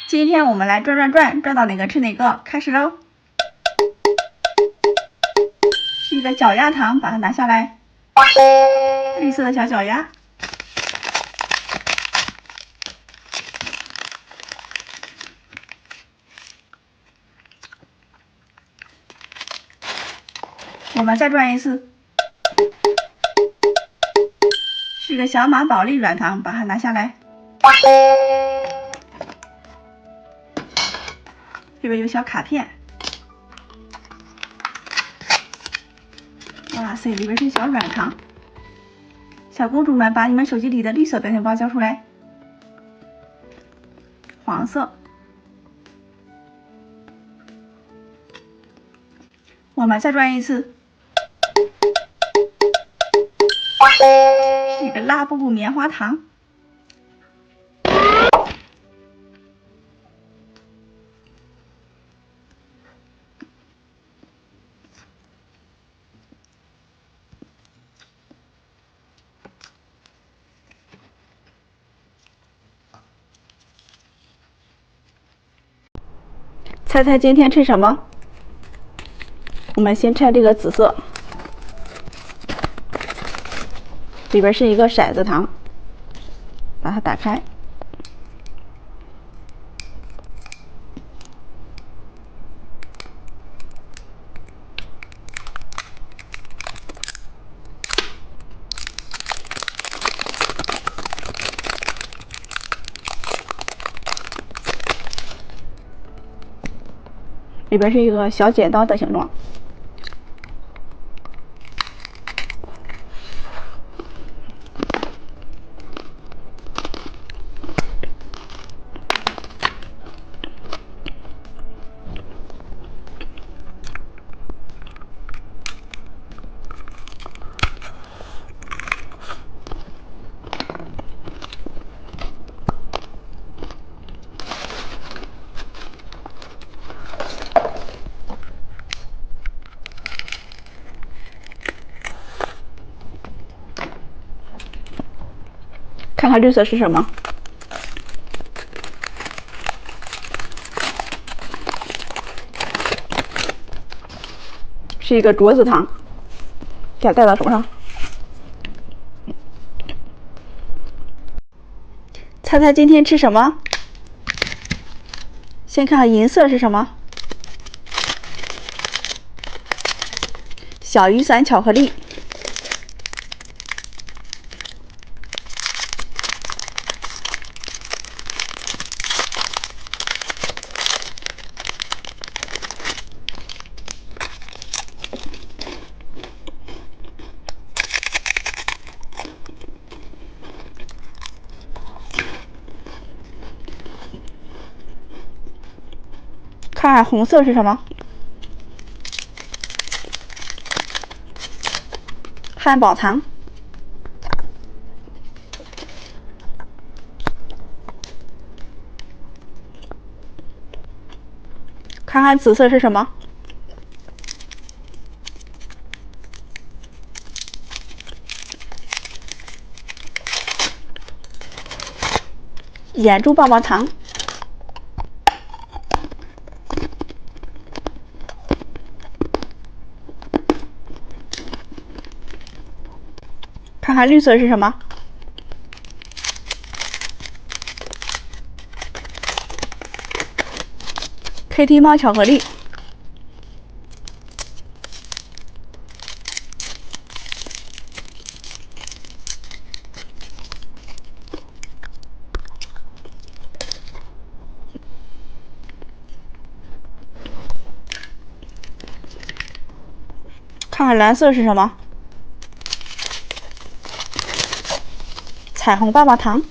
今天我们来转到哪个吃哪个，开始喽。是一个脚丫糖，把它拿下来。绿色的小脚丫。我们再转一次。是个小马宝莉软糖，把它拿下来。里边有小卡片。哇塞，里边是小软糖。小公主们，把你们手机里的绿色表情包交出来。黄色。我们再转一次。是一个拉布布棉花糖。猜猜今天吃什么？我们先拆这个紫色，里边是一个骰子糖，把它打开。里边是一个小剪刀的形状。看看绿色是什么？是一个镯子糖，给它戴到手上。猜猜今天吃什么？先看看银色是什么？小雨伞巧克力。看看红色是什么？汉堡糖。看看紫色是什么？眼珠棒棒糖。看看绿色是什么？KT 猫巧克力。看看蓝色是什么？彩虹棒棒糖。